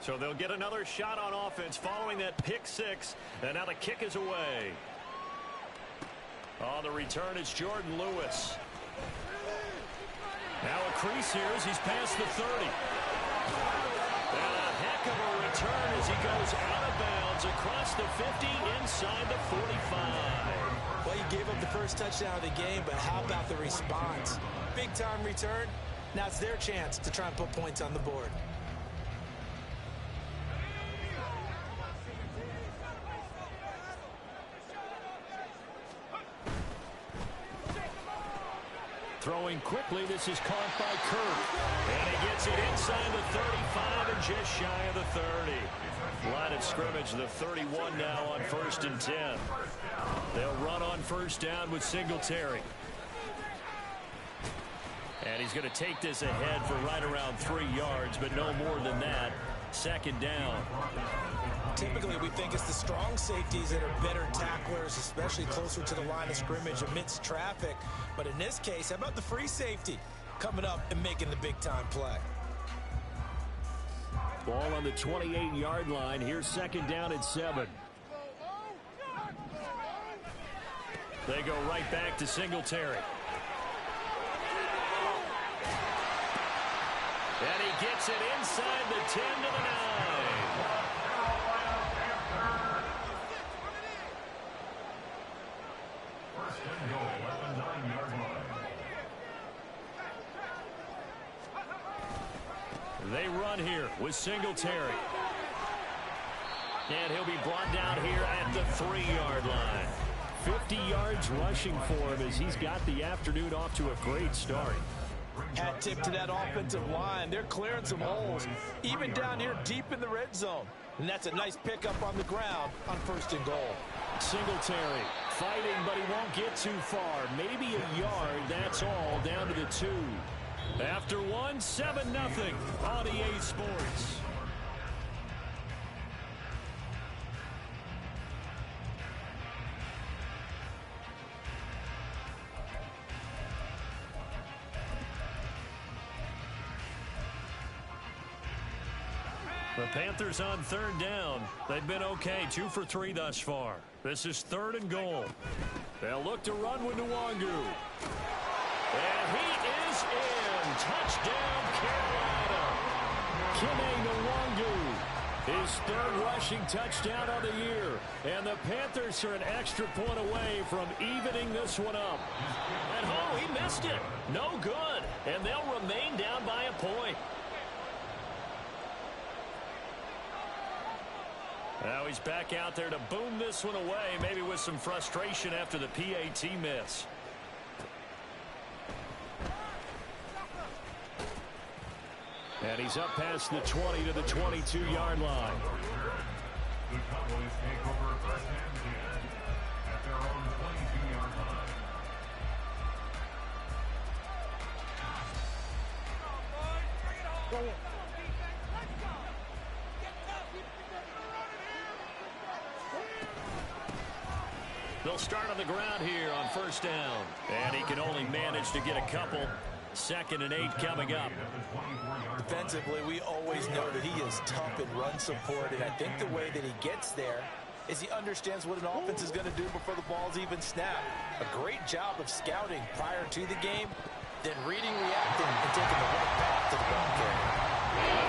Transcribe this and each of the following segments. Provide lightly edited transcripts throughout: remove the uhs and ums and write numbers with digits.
So they'll get another shot on offense following that pick six. And now the kick is away. On the return, it's Jordan Lewis. Now a crease here as he's past the 30. And a heck of a return as he goes out of bounds across the 50 inside the 45. Well, he gave up the first touchdown of the game, but how about the response? Big-time return. Now it's their chance to try and put points on the board. Throwing quickly, this is caught by Kirk. And he gets it inside the 35 and just shy of the 30. Line of scrimmage, the 31 now on 1st and 10. They'll run on first down with Singletary. And he's going to take this ahead for right around 3 yards, but no more than that. 2nd down. Typically, we think it's the strong safeties that are better tacklers, especially closer to the line of scrimmage amidst traffic. But in this case, how about the free safety coming up and making the big-time play? Ball on the 28-yard line. Here's 2nd down and 7. They go right back to Singletary. And he gets it inside the 10 to the 9. They run here with Singletary. And he'll be brought down here at the 3-yard line. 50 yards rushing for him as he's got the afternoon off to a great start. Hat tip to that offensive line. They're clearing some holes, even down here deep in the red zone. And that's a nice pickup on the ground on 1st and goal. Singletary fighting, but he won't get too far. Maybe a yard, that's all, down to the 2. After 1, 7-0 on EA Sports. The Panthers on 3rd down. They've been okay, 2 for 3 thus far. This is 3rd and goal. They'll look to run with Nwangu. And he is in. Touchdown, Carolina. Kene Nwangu. His 3rd rushing touchdown of the year. And the Panthers are an extra point away from evening this one up. And oh, he missed it. No good. And they'll remain down by a point. Now he's back out there to boom this one away, maybe with some frustration after the PAT miss. And he's up past the 20 to the 22-yard line. The Cowboys take over 1st and 10 at their own 22-yard line. They'll start on the ground here on 1st down. And he can only manage to get a couple. 2nd and 8 coming up. Defensively, we always know that he is tough in run support, and I think the way that he gets there is he understands what an offense is going to do before the ball's even snapped. A great job of scouting prior to the game, then reading, reacting, and taking the right path to the ball carrier.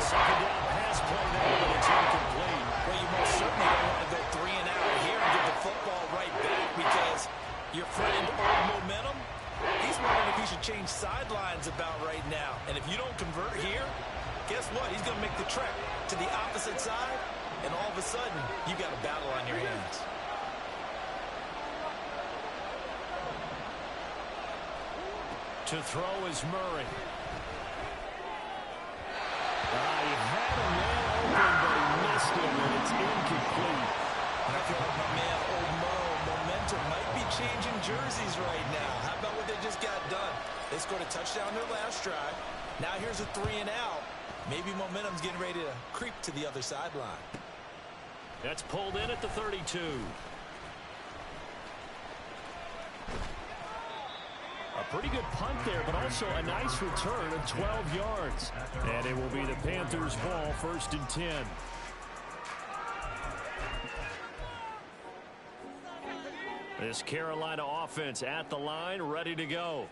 2nd down pass play there, but it's incomplete. Well, you most certainly don't want to go 3 and out here and get the football right back, because your friend Old Momentum, he's wondering if he should change sidelines about right now. And if you don't convert here, guess what? He's going to make the trek to the opposite side, and all of a sudden, you got a battle on your hands. To throw is Murray. He had a man open, but he missed him, and it's incomplete. I feel like my man, Old Momentum, might be changing jerseys right now. How about what they just got done? They scored a touchdown their last drive. Now here's a 3 and out. Maybe Momentum's getting ready to creep to the other sideline. That's pulled in at the 32. A pretty good punt there, but also a nice return of 12 yards. And it will be the Panthers' ball, 1st and 10. This Carolina offense at the line, ready to go.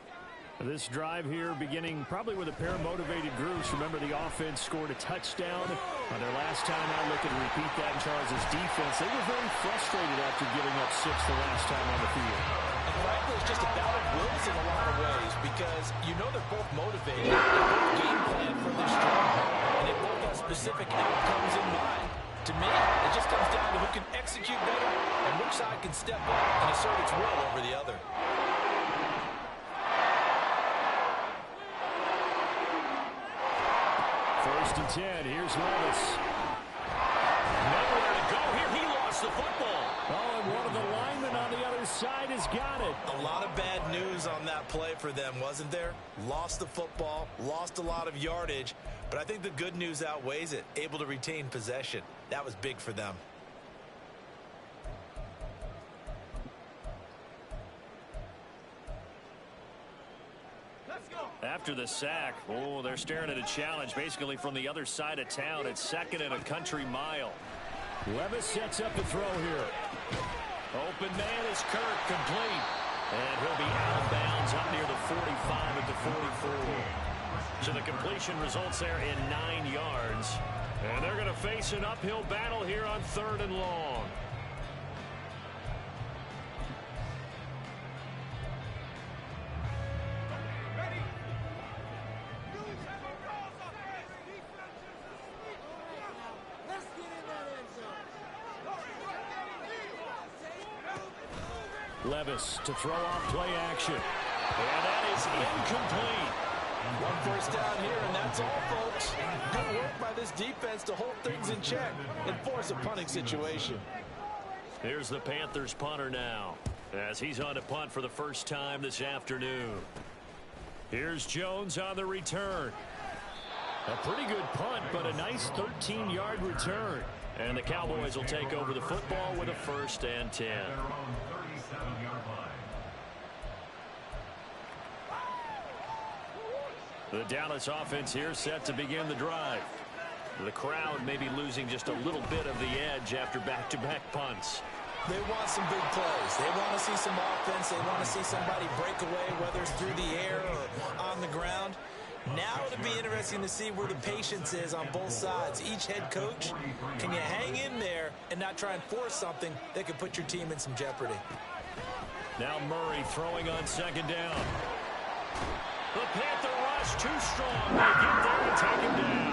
This drive here beginning probably with a pair of motivated groups. Remember, the offense scored a touchdown on their last time out. Looking to repeat that in Charles' defense. They were very frustrated after giving up 6 the last time on the field. And frankly, it's just a battle of wills in a lot of ways because you know they're both motivated. They both game plan for this drive, and they both have specific outcomes in mind. To me, it just comes down to who can execute better and which side can step up and assert its will over the other. First and 10. Here's Levis. Nowhere to go here. He lost the football. Oh, and one of the linemen on the other side has got it. A lot of bad news on that play for them, wasn't there? Lost the football, lost a lot of yardage, but I think the good news outweighs it. Able to retain possession. That was big for them. After the sack, oh, they're staring at a challenge basically from the other side of town. It's 2nd and a country mile. Levis sets up the throw here. Open man is Kirk, complete. And he'll be out of bounds up near the 45 at the 44. So the completion results there in 9 yards. And they're going to face an uphill battle here on 3rd and long. Levis to throw off play action. And that is incomplete. One first down here, and that's all, folks. Good work by this defense to hold things in check and force a punting situation. Here's the Panthers punter now, as he's on to punt for the first time this afternoon. Here's Jones on the return. A pretty good punt, but a nice 13-yard return. And the Cowboys will take over the football with a 1st and 10. The Dallas offense here set to begin the drive. The crowd may be losing just a little bit of the edge after back-to-back punts. They want some big plays. They want to see some offense. They want to see somebody break away, whether it's through the air or on the ground. Now it'll be interesting to see where the patience is on both sides. Each head coach, can you hang in there and not try and force something that could put your team in some jeopardy? Now Murray throwing on 2nd down. The Panther rush too strong. They get there and take him down.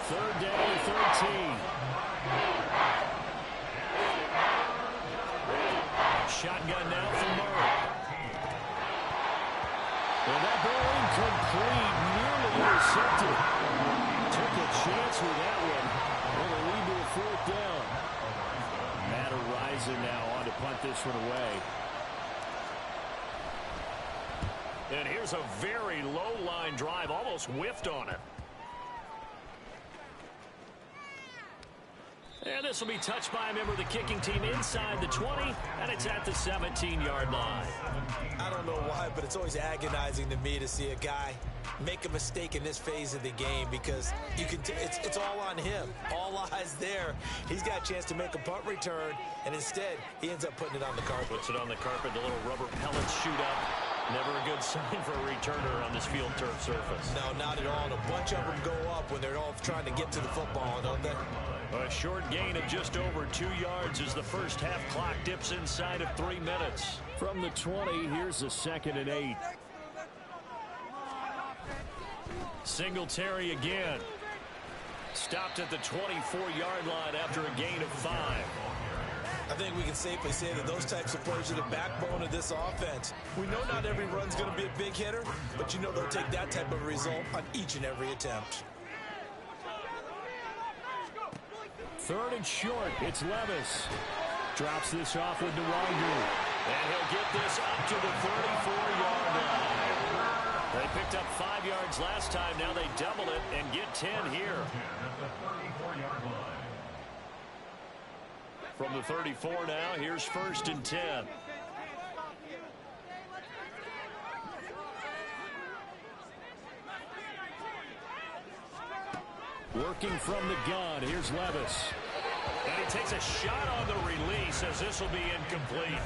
3rd down and 13. Shotgun now for Murray. And that ball incomplete, nearly intercepted. Took a chance with that one. With a lead to a 4th down. Matt Araiza now on to punt this one away. And here's a very low-line drive, almost whiffed on it. And this will be touched by a member of the kicking team inside the 20, and it's at the 17-yard line. I don't know why, but it's always agonizing to me to see a guy make a mistake in this phase of the game because you can it's all on him. All eyes there. He's got a chance to make a punt return, and instead he ends up putting it on the carpet. Puts it on the carpet, the little rubber pellets shoot up. Never a good sign for a returner on this field turf surface. No, not at all. And a bunch of them go up when they're all trying to get to the football, don't they? A short gain of just over 2 yards as the first half clock dips inside of 3 minutes. From the 20, here's a 2nd and 8. Singletary again. Stopped at the 24-yard line after a gain of 5. I think we can safely say that those types of plays are the backbone of this offense. We know not every run's going to be a big hitter, but you know they'll take that type of result on each and every attempt. 3rd and short. It's Levis. Drops this off with Nwangu. And he'll get this up to the 34-yard line. They picked up 5 yards last time. Now they double it and get 10 here. From the 34 now, here's 1st and 10. Working from the gun, here's Levis. And he takes a shot on the release as this will be incomplete.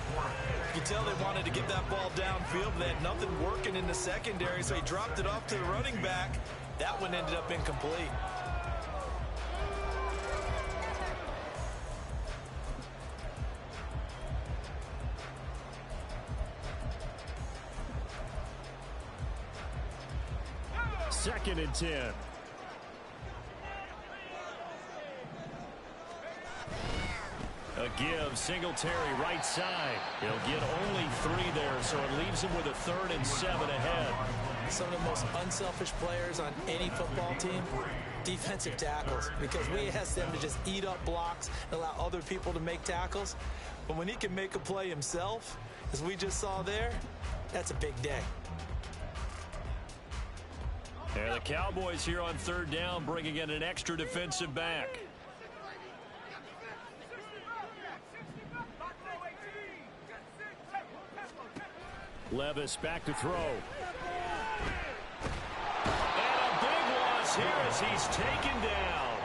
You can tell they wanted to get that ball downfield. They had nothing working in the secondary, so he dropped it off to the running back. That one ended up incomplete. Second and 10. A give, Singletary right side. He'll get only 3 there, so it leaves him with a 3rd and 7 ahead. Some of the most unselfish players on any football team, defensive tackles, because we ask them to just eat up blocks and allow other people to make tackles. But when he can make a play himself, as we just saw there, that's a big day. And the Cowboys here on 3rd down, bringing in an extra defensive back. Levis back to throw. And a big loss here as he's taken down.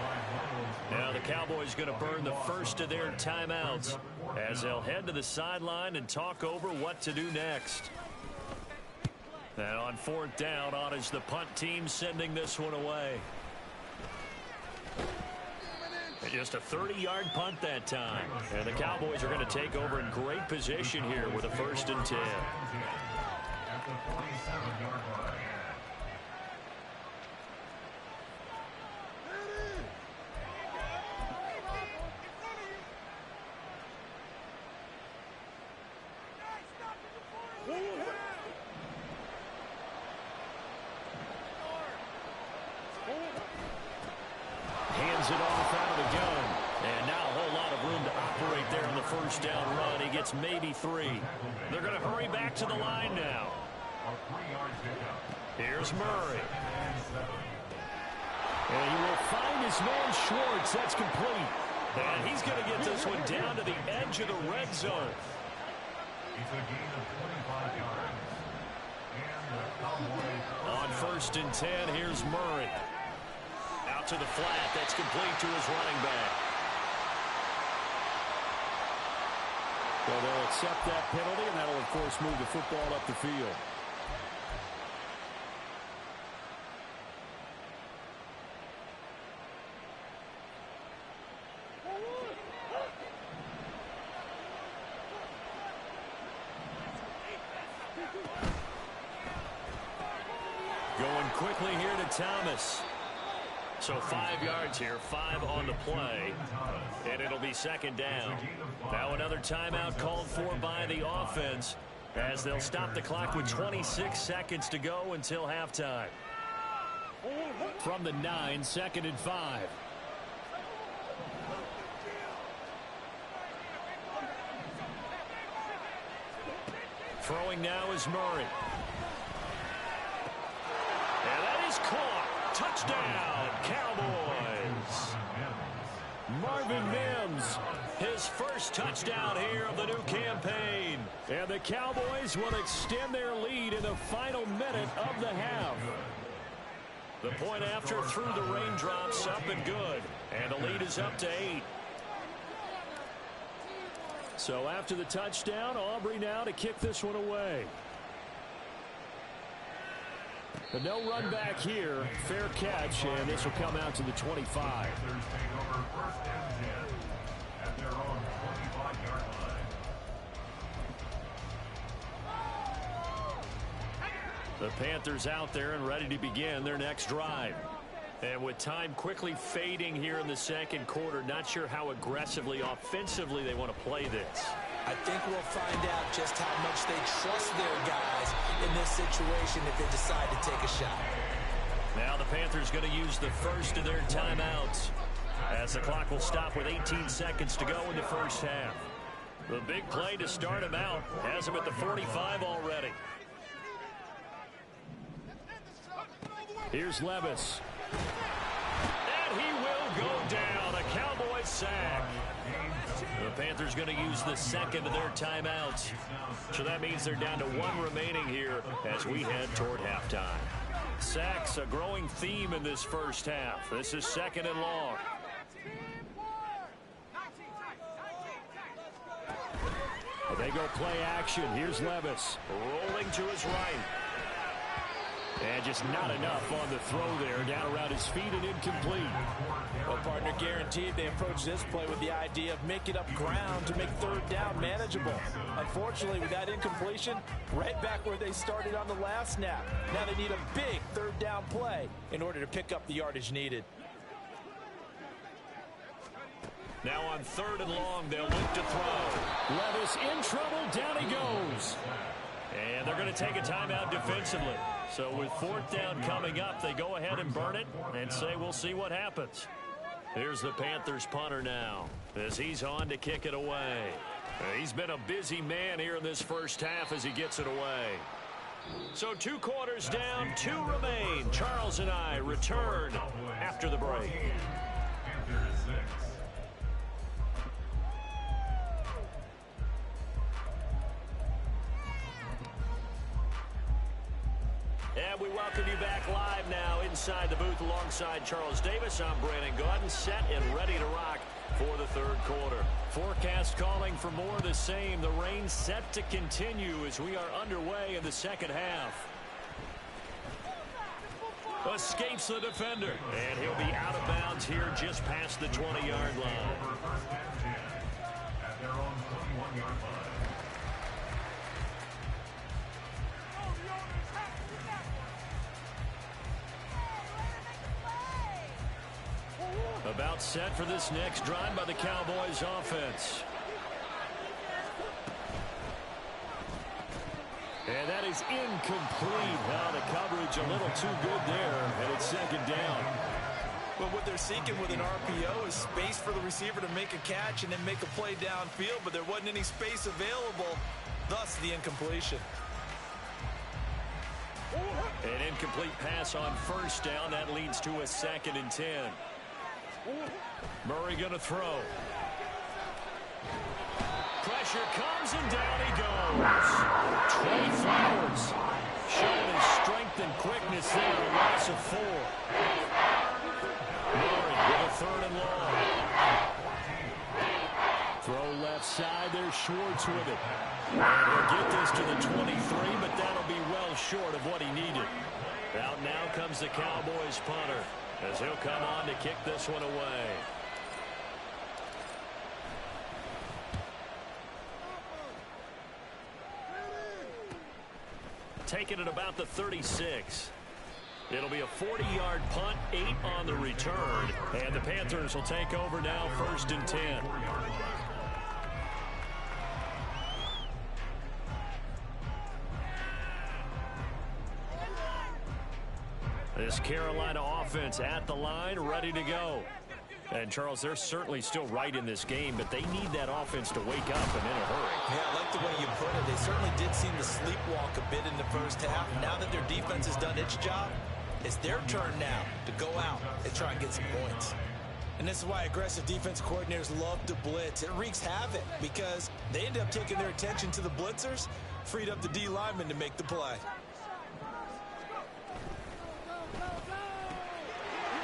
Now the Cowboys going to burn the first of their timeouts as they'll head to the sideline and talk over what to do next. And on 4th down, on is the punt team sending this one away. Just a 30-yard punt that time. And the Cowboys are going to take over in great position here with a 1st and 10. Hands it off out of the gun. And now a whole lot of room to operate there on the 1st down run. He gets maybe 3. They're going to hurry back to the line now. Here's Murray. And he will find his man Schwartz. That's complete. And he's going to get this one down to the edge of the red zone. On 1st and 10, here's Murray. Out to the flat. That's complete to his running back. Well, they'll accept that penalty, and that'll, of course, move the football up the field. Going quickly here to Thomas. So 5 yards here, 5 on the play, and it'll be 2nd down. Now another timeout called for by the offense as they'll stop the clock with 26 seconds to go until halftime. From the 9, 2nd and 5. Throwing now is Murray. And that is caught. Touchdown, Cowboys. Marvin Mims, his first touchdown here of the new campaign. And the Cowboys will extend their lead in the final minute of the half. The point after through the raindrops, up and good. And the lead is up to 8. So after the touchdown, Aubrey now to kick this one away. But no run back here. Fair catch, and this will come out to the 25. The Panthers out there and ready to begin their next drive. And with time quickly fading here in the 2nd quarter, not sure how aggressively, offensively they want to play this. I think we'll find out just how much they trust their guys in this situation if they decide to take a shot. Now the Panthers going to use the first of their timeouts as the clock will stop with 18 seconds to go in the first half. The big play to start him out has him at the 45 already. Here's Levis. And he will go down. A Cowboys sack. The Panthers going to use the 2nd of their timeouts. So that means they're down to 1 remaining here as we head toward halftime. Sacks, a growing theme in this first half. This is 2nd and long. They go play action. Here's Levis rolling to his right. And just not enough on the throw there. Down around his feet and incomplete. Well, partner, guaranteed they approach this play with the idea of making up ground to make 3rd down manageable. Unfortunately, with that incompletion, right back where they started on the last snap. Now they need a big 3rd down play in order to pick up the yardage needed. Now on 3rd and long, they'll look to throw. Levis in trouble. Down he goes. And they're going to take a timeout defensively. So with 4th down coming up, they go ahead and burn it and say we'll see what happens. Here's the Panthers punter now as he's on to kick it away. He's been a busy man here in this first half as he gets it away. So 2 quarters down, 2 remain. Charles and I return after the break. And we welcome you back live now inside the booth alongside Charles Davis. I'm Brandon Gaudin, set and ready to rock for the 3rd quarter. Forecast calling for more of the same. The rain set to continue as we are underway in the 2nd half. Escapes the defender, and he'll be out of bounds here just past the 20-yard line. About set for this next drive by the Cowboys offense. And that is incomplete. The coverage a little too good there, and it's 2nd down. But what they're seeking with an RPO is space for the receiver to make a catch and then make a play downfield, but there wasn't any space available, thus the incompletion. An incomplete pass on 1st down. That leads to a 2nd and 10. Murray going to throw. Pressure comes and down he goes. Trey Flowers showing his strength and quickness there. A loss of 4. Murray with a 3rd and long. Throw left side. There's Schwartz with it. And he'll get this to the 23, but that'll be well short of what he needed. Out now comes the Cowboys punter as he'll come on to kick this one away. Taking it about the 36. It'll be a 40-yard punt, 8 on the return. And the Panthers will take over now, 1st and 10. This Carolina offense at the line, ready to go. And, Charles, they're certainly still right in this game, but they need that offense to wake up and in a hurry. Yeah, I like the way you put it. They certainly did seem to sleepwalk a bit in the first half. Now that their defense has done its job, it's their turn now to go out and try and get some points. And this is why aggressive defense coordinators love to blitz. It wreaks havoc because they end up taking their attention to the blitzers, freed up the D lineman to make the play.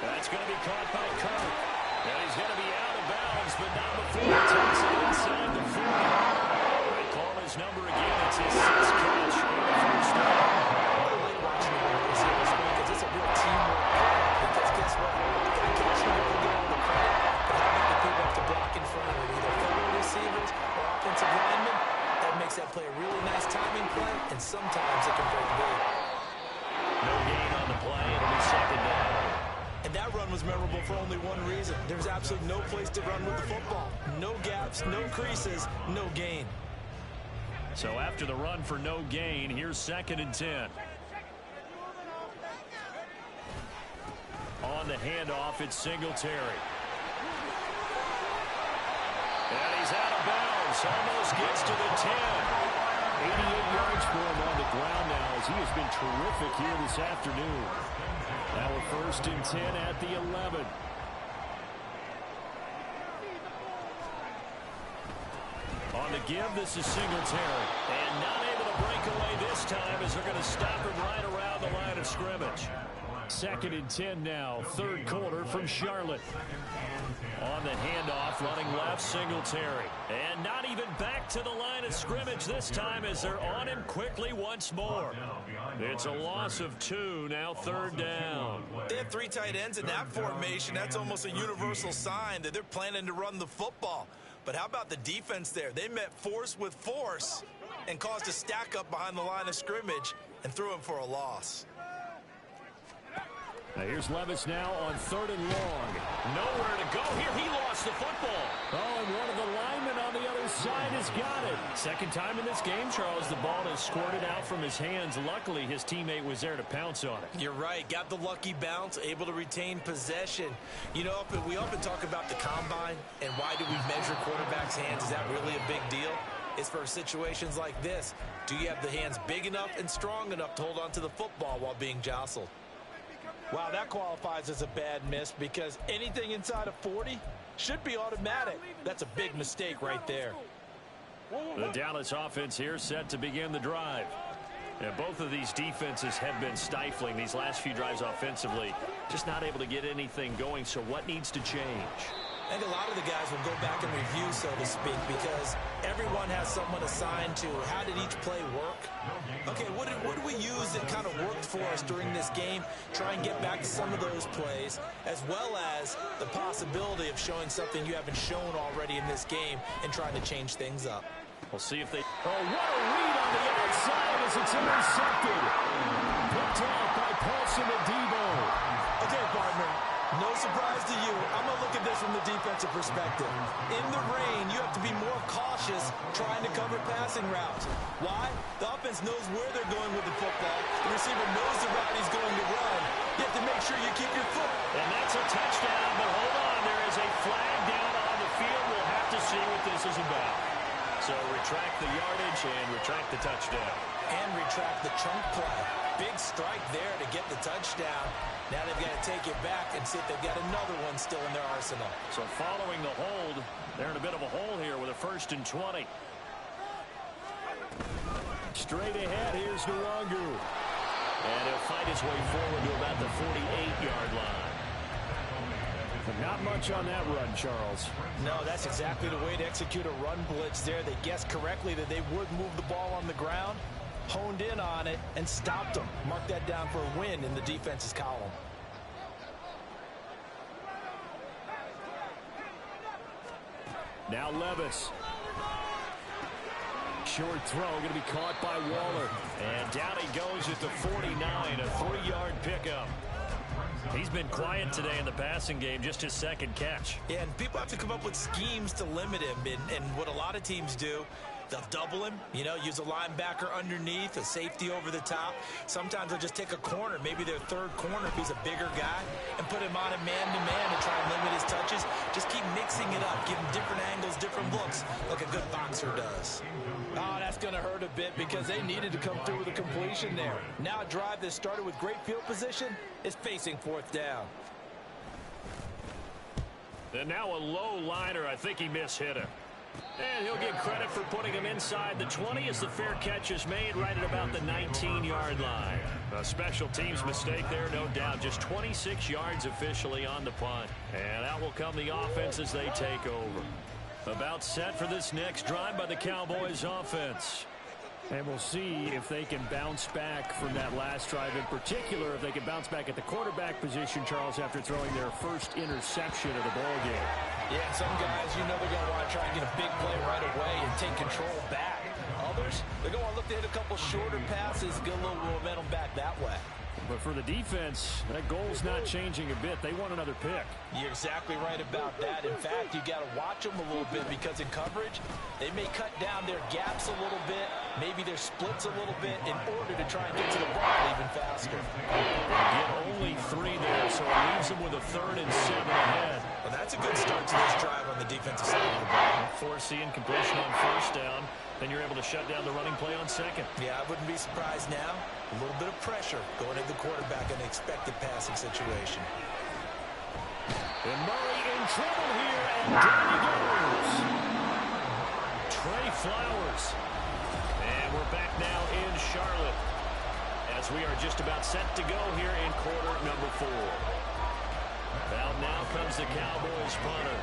That's going to be caught by Kirk. And he's going to be out of bounds, but not before he takes it inside the 40. They call his number again. It's his 6th catch on the first down. I like watching the receivers because it's a real teamwork play. Because guess what? You got to catch the ball and get all the credit. But how about the people have to block in front of it? Either fellow receivers or offensive linemen. That makes that play a really nice timing play, and sometimes it can break big. No gain on the play. It'll be 2nd down. And that run was memorable for only one reason. There's absolutely no place to run with the football. No gaps, no creases, no gain. So after the run for no gain, here's 2nd and 10. On the handoff, it's Singletary. And he's out of bounds. Almost gets to the 10. 88 yards for him on the ground now as he has been terrific here this afternoon. Now we're 1st and 10 at the 11. On the give, this is Singletary. And not able to breakaway this time as they're going to stop him right around the line of scrimmage. 2nd and 10 now, 3rd quarter from Charlotte. On the handoff, running left, Singletary. And not even back to the line of scrimmage this time as they're on him quickly once more. It's a loss of 2, now 3rd down. They have 3 tight ends in that formation. That's almost a universal sign that they're planning to run the football. But how about the defense there? They met force with force and caused a stack up behind the line of scrimmage and threw him for a loss. Now here's Levis now on 3rd and long. Nowhere to go here. He lost the football. Oh, and one of the linemen on the other side has got it. 2nd time in this game, Charles, the ball has squirted out from his hands. Luckily, his teammate was there to pounce on it. You're right. Got the lucky bounce, able to retain possession. You know, we often talk about the combine and why do we measure quarterbacks' hands. Is that really a big deal? It's for situations like this. Do you have the hands big enough and strong enough to hold on to the football while being jostled? Wow, that qualifies as a bad miss because anything inside of 40 should be automatic. That's a big mistake right there. The Dallas offense here set to begin the drive. And both of these defenses have been stifling these last few drives offensively. Just not able to get anything going, so what needs to change? I think a lot of the guys will go back and review, so to speak, because everyone has someone assigned to how did each play work. Okay, what did we use that kind of worked for us during this game? Try and get back to some of those plays, as well as the possibility of showing something you haven't shown already in this game and trying to change things up. We'll see if they... Oh, what a read on the outside as it's intercepted. Picked off by Paulson and Debo. Okay, partner. No surprise to you. I'm going to look at this from the defensive perspective. In the rain, you have to be more cautious trying to cover passing routes. Why? The offense knows where they're going with the football. The receiver knows the route he's going to run. You have to make sure you keep your foot. And that's a touchdown, but hold on. There is a flag down on the field. We'll have to see what this is about. So retract the yardage and retract the touchdown. And retract the chunk play. Big strike there to get the touchdown. Now they've got to take it back and see if they've got another one still in their arsenal. So following the hold, they're in a bit of a hole here with a 1st and 20. Straight ahead, here's Nwangu. And he'll fight his way forward to about the 48-yard line. Not much on that run, Charles. No, that's exactly the way to execute a run blitz there. They guessed correctly that they would move the ball on the ground, honed in on it, and stopped them. Mark that down for a win in the defense's column. Now Levis. Short throw going to be caught by Waller. And down he goes at the 49, a 3-yard pickup. He's been quiet today in the passing game, just his 2nd catch. Yeah, and people have to come up with schemes to limit him. And what a lot of teams do, they'll double him, you know, use a linebacker underneath, a safety over the top. Sometimes they'll just take a corner, maybe their 3rd corner if he's a bigger guy, and put him on a man-to-man and try and limit his touches. Just keep mixing it up, give him different angles, different looks, like a good boxer does. Oh, that's going to hurt a bit because they needed to come through with a completion there. Now a drive that started with great field position is facing 4th down. And now a low liner. I think he mishit him. And he'll get credit for putting him inside the 20 as the fair catch is made right at about the 19-yard line. A special teams mistake there, no doubt. Just 26 yards officially on the punt. And out will come the offense as they take over. About set for this next drive by the Cowboys offense. And we'll see if they can bounce back from that last drive. In particular, if they can bounce back at the quarterback position, Charles, after throwing their first interception of the ballgame. Yeah, some guys, you know they're going to want to try and get a big play right away and take control back. Others, they're going to look to hit a couple shorter passes, get a little momentum back that way. But for the defense, that goal's not changing a bit. They want another pick. You're exactly right about that. In fact, you got to watch them a little bit because in coverage, they may cut down their gaps a little bit, maybe their splits a little bit in order to try and get to the ball even faster. Get only 3 there, so it leaves them with a 3rd and 7 ahead. Well, that's a good start to this drive on the defensive side of the ball. Force the incompletion on 1st down. Then you're able to shut down the running play on 2nd. Yeah, I wouldn't be surprised now. A little bit of pressure going at the quarterback in an expected passing situation. And Murray in trouble here, and down he goes. Trey Flowers. And we're back now in Charlotte as we are just about set to go here in quarter number 4. Out now comes the Cowboys punter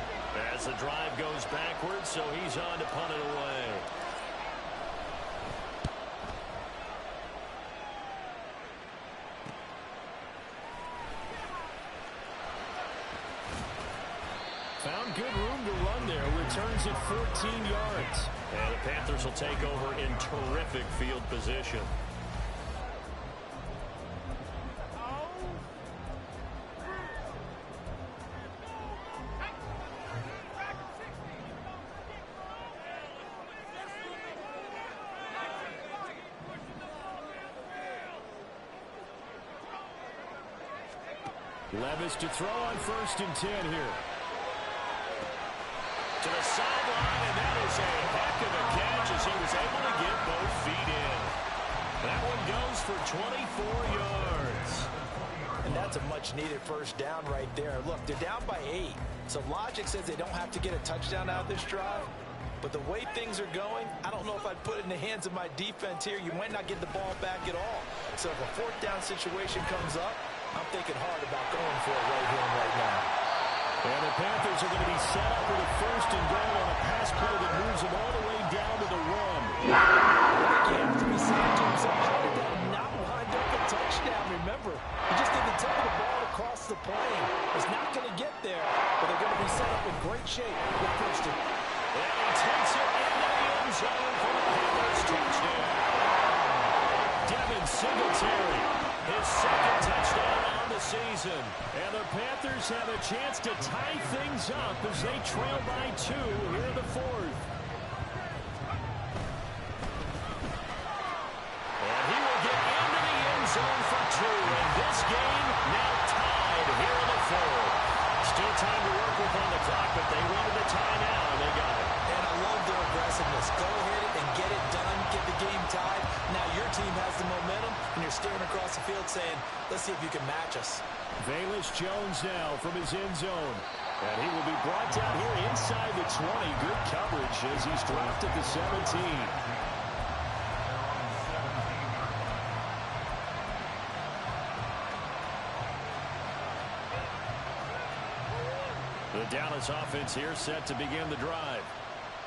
as the drive goes backwards, so he's on to punt it away. Found good room to run there. Returns it 14 yards. And the Panthers will take over in terrific field position. Levis to throw on 1st and 10 here. To the sideline, and that is a heck of a catch as he was able to get both feet in. That one goes for 24 yards. And that's a much-needed first down right there. Look, they're down by 8, so logic says they don't have to get a touchdown out of this drive. But the way things are going, I don't know if I'd put it in the hands of my defense here. You might not get the ball back at all. So if a 4th down situation comes up, I'm thinking hard about going for it right here and right now. And the Panthers are going to be set up with a 1st and goal on a pass play that moves them all the way down to the 1. You have to be saying to himself, how did that not wind up a touchdown? Remember, he just didn't take the ball across the plane. It's not going to get there, but they're going to be set up in great shape with Princeton. And he takes it into the end zone for the Panthers touchdown. Devin Singletary, his 2nd touchdown on the season. And the Panthers have a chance to tie things up as they trail by 2 here in the 4th. And he will get into the end zone for 2. And this game now tied here in the 4th. Still time to work with on the clock, but they wanted to tie now, and they got it. And I love their aggressiveness. Go ahead and get it done, get the game tied. Now your team has the momentum, and you're staring across the field saying, let's see if you can match us. Velus Jones now from his end zone. And he will be brought down here inside the 20. Good coverage as he's dropped at the 17. The Dallas offense here set to begin the drive.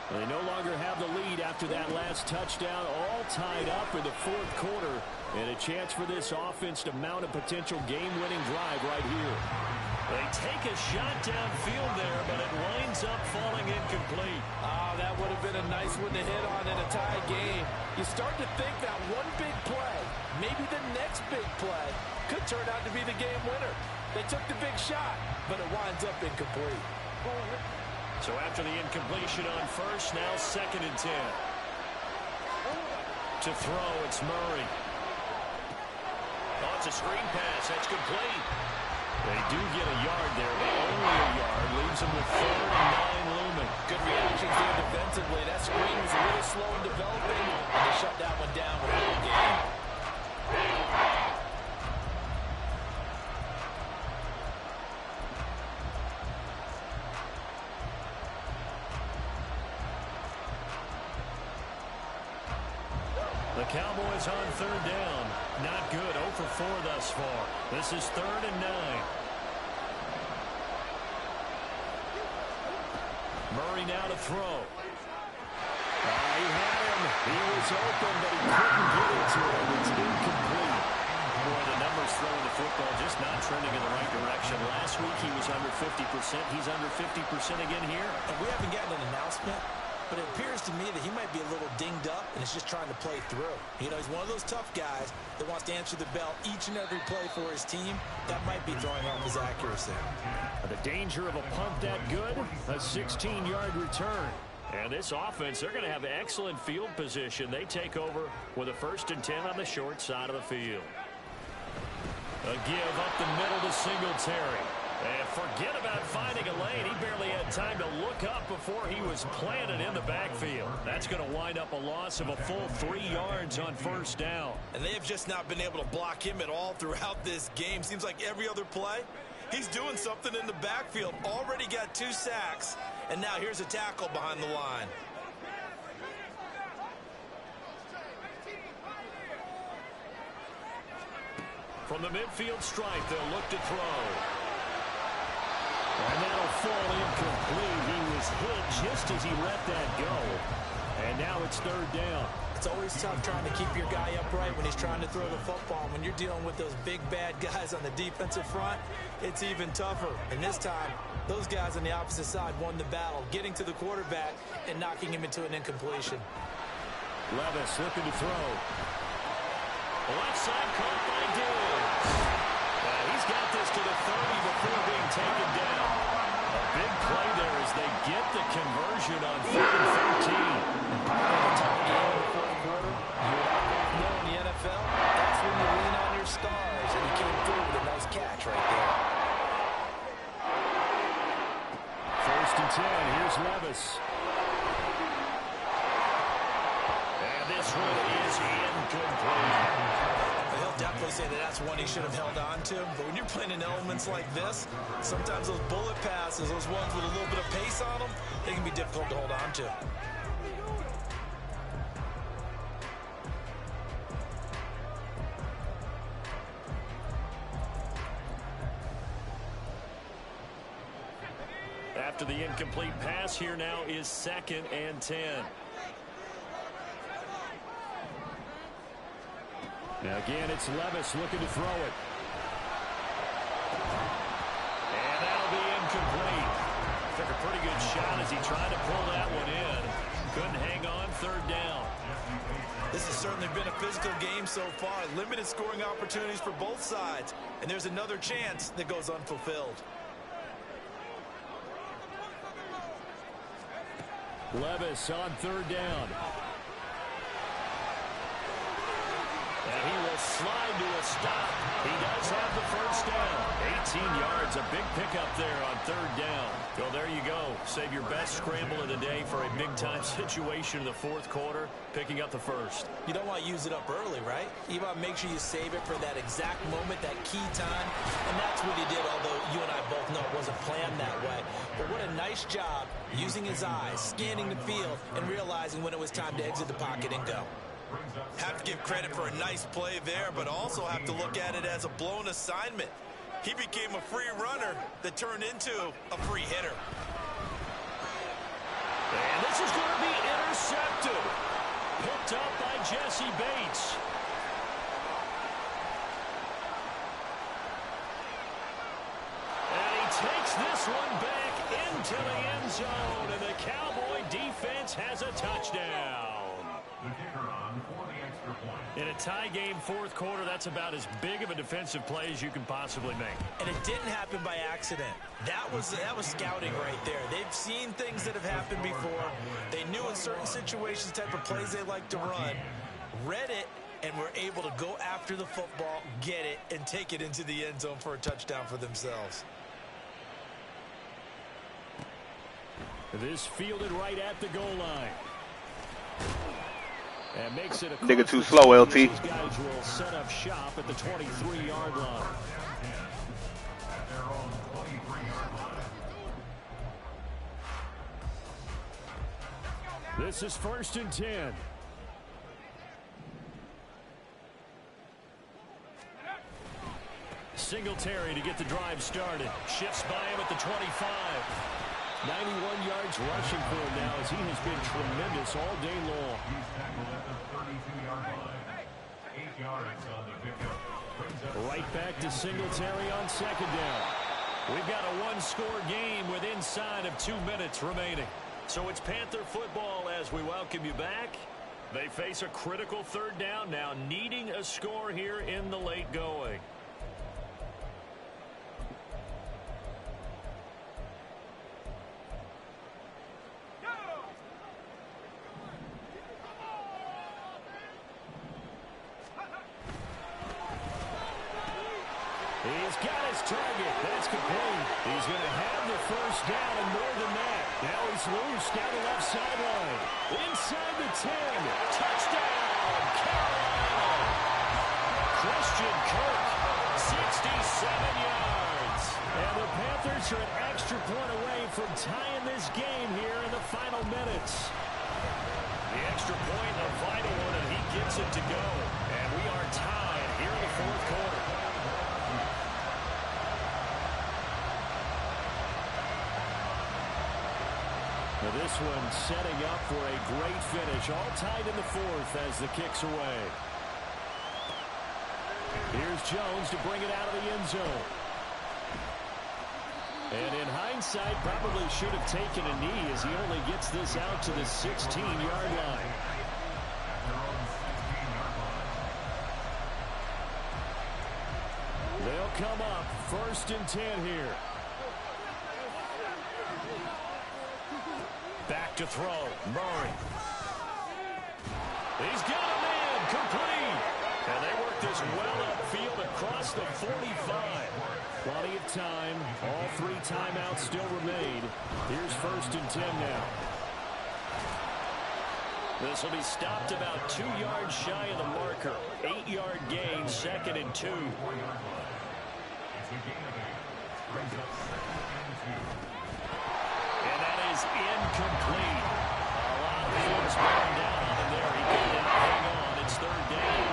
They no longer have the lead after that last touchdown, all tied up in the 4th quarter. And a chance for this offense to mount a potential game-winning drive right here. They take a shot downfield there, but it winds up falling incomplete. Oh, that would have been a nice one to hit on in a tie game. You start to think that one big play, maybe the next big play, could turn out to be the game winner. They took the big shot, but it winds up incomplete. So after the incompletion on 1st, now 2nd and 10. To throw, it's Murray. Oh, it's a screen pass. That's complete. They do get a yard there, but only a yard. Leaves them with 3rd and 9 looming. Good reactions there defensively. That screen was a little slow in developing, and they shut that one down with a little game. The Cowboys on 3rd down. Not good. 0 for 4 thus far. This is 3rd and 9. Murray now to throw. He had him. He was open, but he couldn't get it to him. It's incomplete. Boy, the numbers throwing the football just not trending in the right direction. Last week he was under 50%. He's under 50% again here. And we haven't gotten an announcement, but it appears to me that he might be a little dinged up and is just trying to play through. You know, he's one of those tough guys that wants to answer the bell each and every play for his team. That might be throwing off his accuracy. The danger of a punt that good, a 16-yard return. And this offense, they're going to have excellent field position. They take over with a 1st and 10 on the short side of the field. A give up the middle to Singletary. And forget about finding a lane. He barely had time to look up before he was planted in the backfield. That's going to wind up a loss of a full 3 yards on 1st down. And they have just not been able to block him at all throughout this game. Seems like every other play, he's doing something in the backfield. Already got 2 sacks, and now here's a tackle behind the line. From the midfield stripe, they'll look to throw. And that'll fall incomplete. He was hit just as he let that go. And now it's third down. It's always tough trying to keep your guy upright when he's trying to throw the football. When you're dealing with those big, bad guys on the defensive front, it's even tougher. And this time, those guys on the opposite side won the battle, getting to the quarterback and knocking him into an incompletion. Levis looking to throw. Left side caught by Diggs. He's got this to the 30 before being taken down. A big play there as they get the conversion on 3rd and 13. In the fourth quarter, you know in the NFL, that's when you lean on your stars, and he came through with a nice catch right there. 1st and 10. Here's Levis. And this one is incomplete. He'll definitely say that that's one he should have held on to. But when you're playing in elements like this, sometimes those bullet passes, those ones with a little bit of pace on them, they can be difficult to hold on to. After the incomplete pass, here now is 2nd and 10. Now again, it's Levis looking to throw it. And that'll be incomplete. Took a pretty good shot as he tried to pull that one in. Couldn't hang on, 3rd down. This has certainly been a physical game so far. Limited scoring opportunities for both sides. And there's another chance that goes unfulfilled. Levis on 3rd down. And he will slide to a stop. He does have the 1st down. 18 yards, a big pickup there on 3rd down. Well, there you go. Save your best scramble of the day for a big-time situation in the 4th quarter, picking up the 1st. You don't want to use it up early, right? You want to make sure you save it for that exact moment, that key time. And that's what he did, although you and I both know it wasn't planned that way. But what a nice job using his eyes, scanning the field, and realizing when it was time to exit the pocket and go. Have to give credit for a nice play there, but also have to look at it as a blown assignment. He became a free runner that turned into a free hitter. And this is going to be intercepted. Picked up by Jesse Bates. And he takes this one back into the end zone, and the Cowboy defense has a touchdown. In a tie game 4th quarter, that's about as big of a defensive play as you can possibly make. And it didn't happen by accident. That was scouting right there. They've seen things that have happened before. They knew in certain situations the type of plays they like to run, read it, and were able to go after the football, get it, and take it into the end zone for a touchdown for themselves. This fielded right at the goal line. And makes it a nigga too slow, LT. These guys will set up shop at the 23-yard line. This is 1st and 10. Singletary to get the drive started. Shifts by him at the 25. 91 yards rushing for him now as he has been tremendous all day long. Right back to Singletary on 2nd down. We've got a one-score game with inside of 2 minutes remaining. So it's Panther football as we welcome you back. They face a critical 3rd down now, needing a score here in the late going. He's got his target. That's complete. He's going to have the 1st down and more than that. Now he's loose down the left sideline. Inside the 10. Touchdown, Carolina. Christian Kirk, 67 yards. And the Panthers are an extra point away from tying this game here in the final minutes. The extra point, a vital one, and he gets it to go. And we are tied here in the 4th quarter. Now this one setting up for a great finish. All tied in the fourth as the kick's away. Here's Jones to bring it out of the end zone. And in hindsight, probably should have taken a knee as he only gets this out to the 16-yard line. They'll come up 1st and 10 here. Back to throw. Murray. He's got a man complete. And they work this well upfield across the 45. Plenty of time. All 3 timeouts still remain. Here's 1st and 10 now. This will be stopped about 2 yards shy of the marker. 8-yard gain, 2nd and 2. And that is incomplete. A lot of folks bearing down on him there. He could not hang on. It's 3rd down.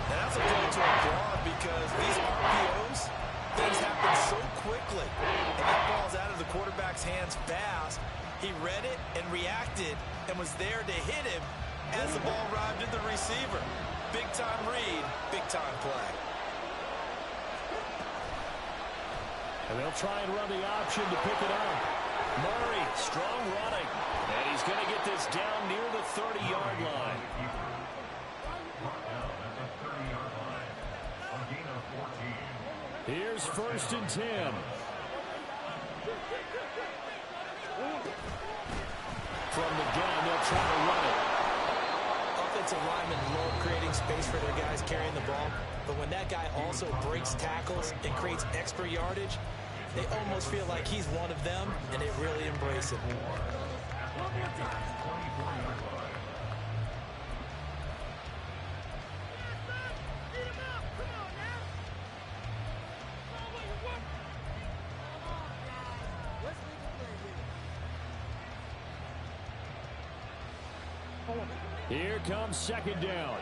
And that's a play to applaud because these RPOs, things happen so quickly. And that ball's out of the quarterback's hands fast. He read it and reacted and was there to hit him as the ball arrived at the receiver. Big-time read, big-time play. And they'll try and run the option to pick it up. Murray, strong running. And he's going to get this down near the 30-yard line. Here's 1st and 10. From the gun, they'll try to run it. Offensive linemen love creating space for their guys carrying the ball. But when that guy also breaks tackles and creates extra yardage, they almost feel like he's one of them, and they really embrace it. Here comes 2nd down.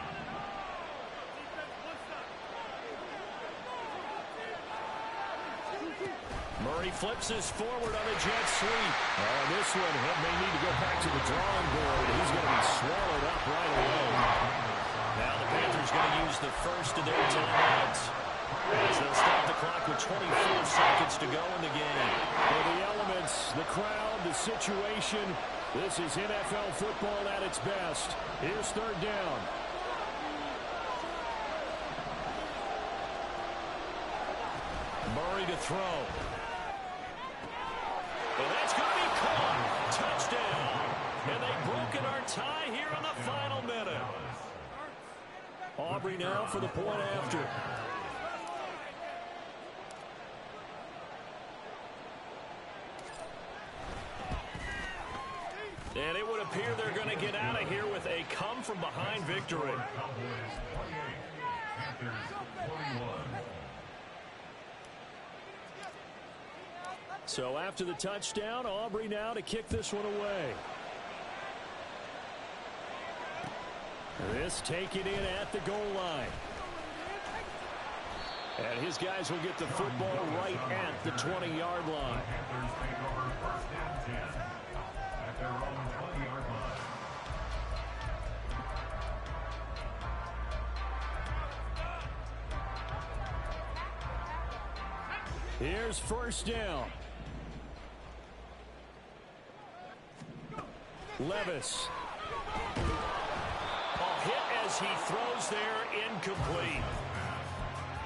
Murray flips this forward on a jet sweep. Oh, this one may need to go back to the drawing board. He's going to be swallowed up right away. Now the Panthers going to use the first of their timeouts as they'll stop the clock with 24 seconds to go in the game. For the elements, the crowd, the situation, this is NFL football at its best. Here's 3rd down. Murray to throw. And that's going to be caught. Touchdown. And they've broken our tie here in the final minute. Aubrey now for the point after. And it would appear they're going to get out of here with a come-from-behind victory. So after the touchdown, Aubrey now to kick this one away. This taken in at the goal line. And his guys will get the football right at the 20-yard line. Here's 1st down. Levis. A hit as he throws there, incomplete.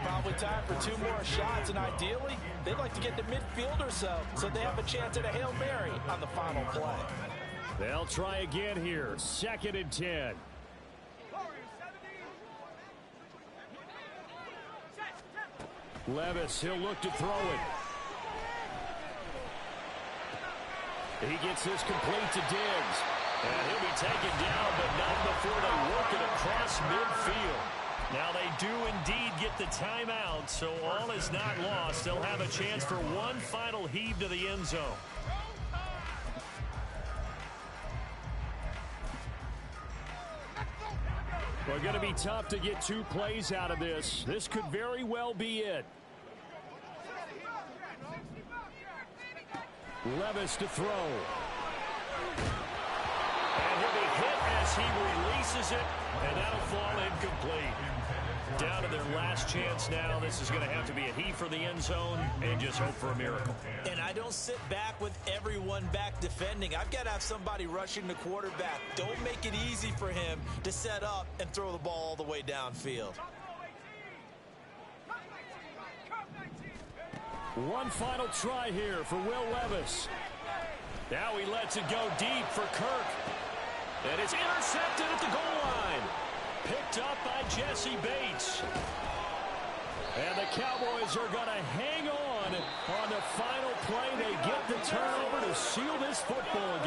Probably time for 2 more shots, and ideally, they'd like to get to midfield or so they have a chance at a Hail Mary on the final play. They'll try again here, 2nd and 10. Levis, he'll look to throw it. He gets this complete to Diggs. And he'll be taken down, but not before they work it across midfield. Now they do indeed get the timeout, so all is not lost. They'll have a chance for one final heave to the end zone. Well, going to be tough to get 2 plays out of this. This could very well be it. Levis to throw. And he'll be hit as he releases it, and that'll fall incomplete. Down to their last chance now. This is going to have to be a he for the end zone and just hope for a miracle. And I don't sit back with everyone back defending. I've got to have somebody rushing the quarterback. Don't make it easy for him to set up and throw the ball all the way downfield. One final try here for Will Levis. Now he lets it go deep for Kirk. And it's intercepted at the goal line. Picked up by Jesse Bates. And the Cowboys are going to hang on the final play. They get the turnover to seal this football game.